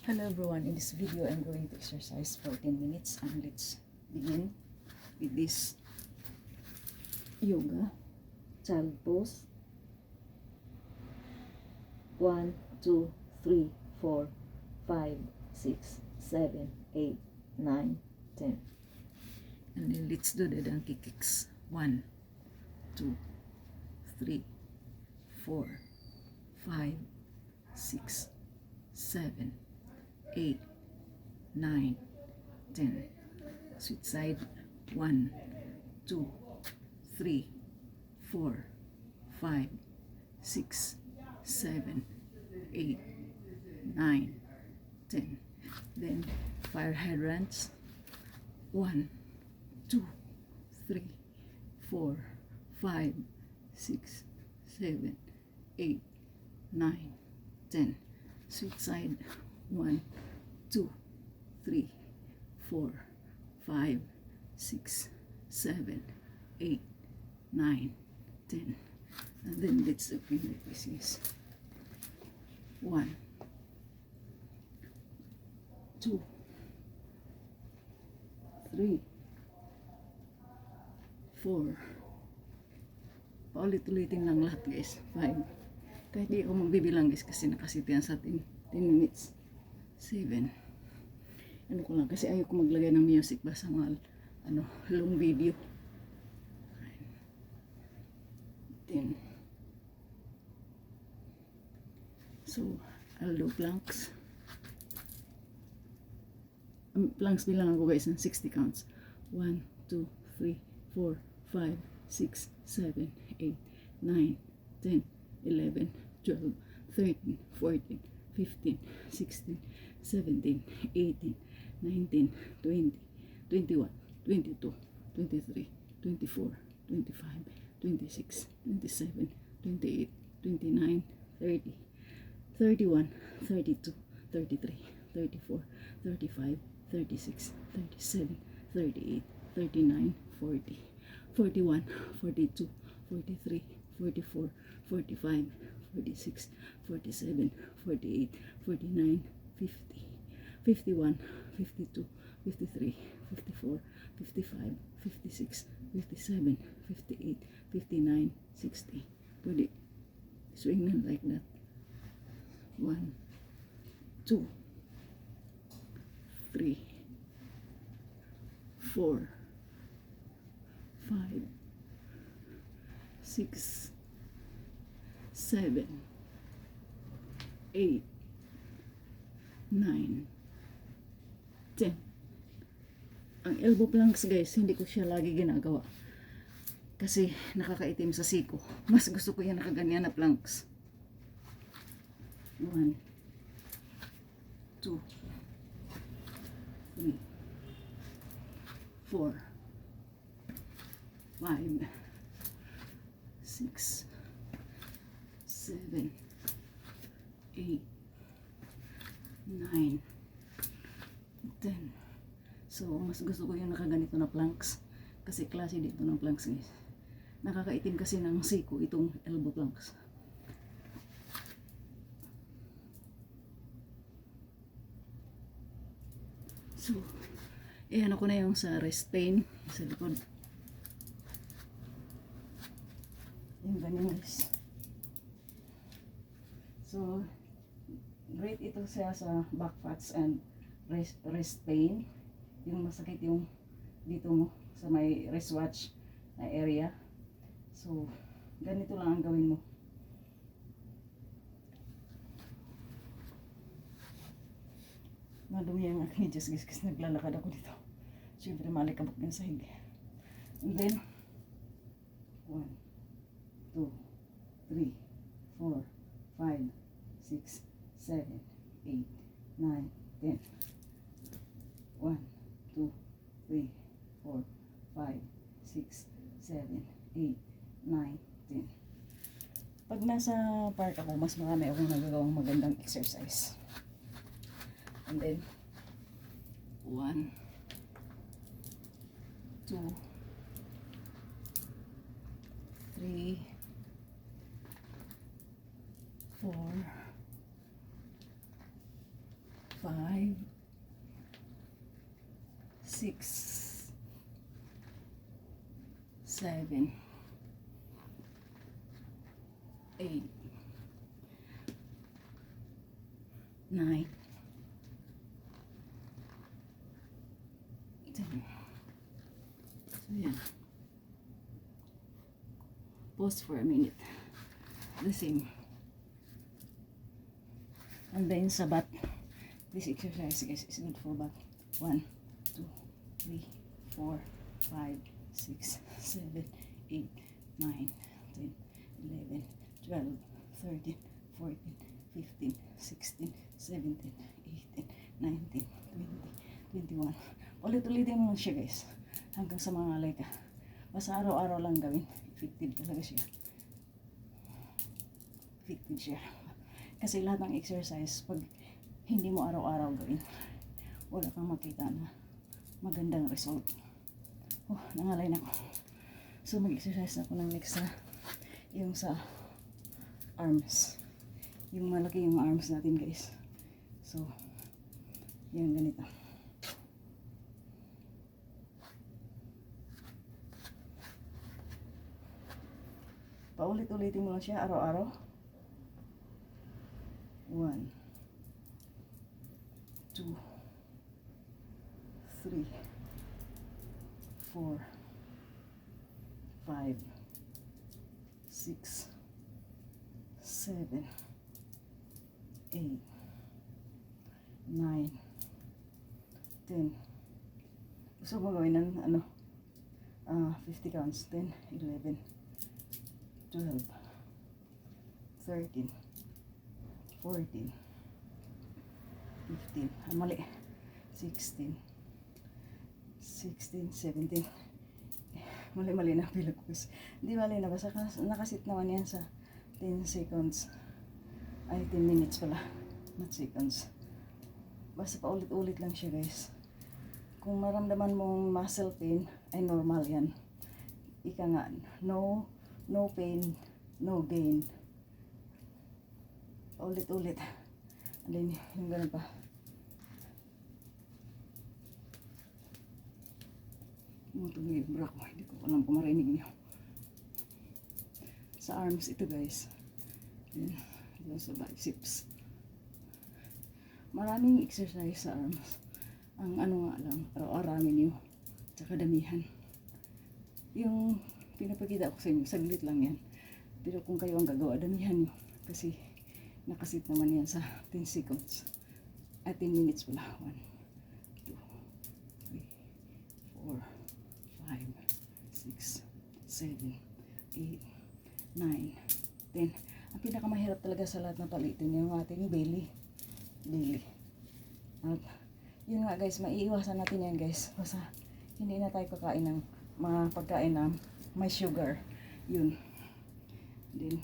Hello everyone, in this video I'm going to exercise for 10 minutes and let's begin with this yoga child pose. 1, 2, 3, 4, 5, 6, 7, 8, 9, 10. And then let's do the donkey kicks. 1, 2, 3, 4, 5, 6, 7, 8, 9, 10. Switch side. 1, 2, 3, 4, 5, 6, 7, 8, 9, 10. Then fire hydrants. 1, 2, 3, 4, 5, 6, 7, 8, 9, 10. Switch side. 1, 2, 3, 4, 5, 6, 7, 8, 9, 10. And then let's open like this is 1, 2, 3, 4. Paulit-ulitin lang lahat guys. 5. Kahit di ako magbibilang guys kasi nakasitiyan sa 10 minutes. 7. Ano ko lang kasi ayaw ko maglagay ng music ba sa mga long video. 10. So, I'll do planks. Planks bilang ako guys ng 60 counts. 1, 2, 3, 4, 5, 6, 7, 8, 9, 10, 11, 12, 13, 14, 15, 16, 17, 18, 19, 20, 21, 22, 23, 24, 25, 26, 27, 28, 29, 30, 31, 32, 33, 34, 35, 36, 37, 38, 39, 40, 41, 42, 43, 44, 45, 46, 47, 48, 49, 50, 51, 52, 53, 54, 55, 56, 57, 58, 59, 60. Pwede swing na like that. 1, 2, 3, 4, 5, 6, 7, 8, 9, 10. Ang elbow planks guys, hindi ko siya lagi ginagawa. Kasi nakakaitim sa siko. Mas gusto ko yan nakaganyan na planks. 1, 2, 3, 4, 5, 6, 7, 8, 9, 10. So, mas gusto ko yung nakaganito na planks. Kasi klase dito ng planks guys. Nakakaitim kasi ng siko itong elbow planks. So, ano ko na yung sa rest pain sa likod. Yung ganyan guys. So, great ito siya sa back fats and wrist pain. Yung masakit yung dito mo sa may wristwatch na area. So, ganito lang ang gawin mo. Madumi ang aking Diyos guys kasi naglalakad ako dito. Siyempre malikabok din sa higi. And then, 1, 2, 3, 4, 5, 6, 7, 8, 9, 10. 1, 2, 3, 4, 5, 6, 7, 8, 9, 10. Pag nasa park ako, mas marami akong nagagawang magandang exercise. And then, 1, 2, 3, 4, 5, 6, 7, 8, 9, 10. So yan. Pause for a minute. The same. And then sa back, this exercise guys is good for back. 1, 2, 3, 4, 5, 6, 7, 8, 9, 10, 11, 12, 13, 14, 15, 16, 17, 18, 19, 20, 21. Ulit-ulitin mo siya guys. Hanggang sa mangalay ka. Basta araw-araw lang gawin. Effective talaga siya. Effective siya. Kasi lahat ng exercise, pag hindi mo araw-araw gawin, wala kang makita na magandang result. Oh, nangalay na ako. So, mag-exercise na ako ng next na yung sa arms. Yung malaki yung arms natin guys. So, yan ganito. Paulit-ulitin mo lang siya araw-araw. 1, 2, 3, 4, 5, 6, 7, 8, 9, 10. Gusto mo gawin ng 50 counts. 10, 11, 12, 13, 14, 15, mali, 16, 17, mali na pila ko guys. Hindi mali na, basta nakasit naman yan sa 10 seconds, ay 10 minutes pala, not seconds. Basta paulit-ulit lang siya guys. Kung maramdaman mong muscle pain, ay normal yan. Ika nga, no pain, no gain. Ulit-ulit. Alin, yung ganun pa. Tumutugin yung bra ko. Hindi ko alam kung marinig niyo. Sa arms ito guys. Yan. Yan sa biceps. Maraming exercise sa arms. Ang ano nga lang, araw-aramin niyo. Tsaka damihan. Yung pinapakita ko sa inyo, saglit lang yan. Pero kung kayo ang gagawa, damihan nyo. Kasi nakasit naman yan sa 10 seconds. At 10 minutes pala. 1, 2, 3, 4, 5, 6, 7, 8, 9, 10. Ang pinakamahirap talaga sa lahat ng palitin yung ating belly. At yun nga guys, maiiwasan natin yan guys. Basta hindi na tayo kakain ng mga pagkain na may sugar. Yun. Then,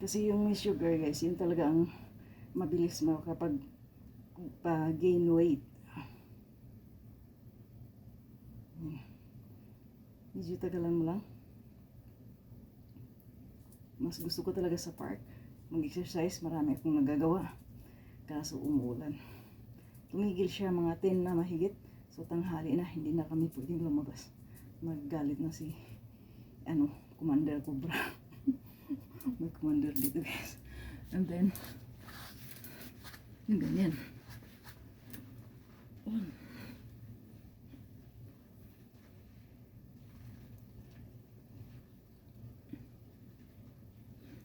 kasi yung may sugar guys, yun talaga ang mabilis mo kapag gain weight. Medyo tagalan mo lang. Mas gusto ko talaga sa park mag-exercise, marami akong nagagawa. Kaso umuulan. Tumigil siya mga 10 na mahigit. So tanghali na, hindi na kami pwedeng lumabas. Maggalit na si Commander Cobra. May commander dito guys. And then yung ganyan.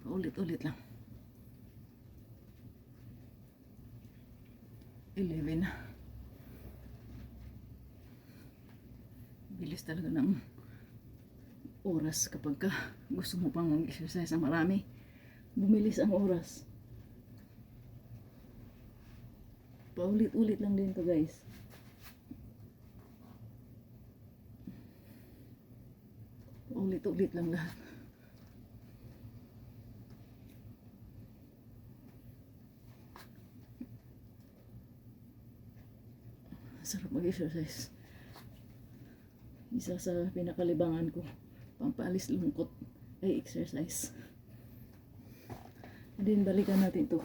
Ulit-ulit lang. 11. Bilis talaga ng oras kapag gusto mo pang mag-exercise na marami. Bumilis ang oras. Paulit-ulit lang din to guys. Paulit-ulit lang lahat. Sarap mag-exercise. Isa sa pinakalibangan ko, pampalis lungkot, ay exercise. And then balikan natin to.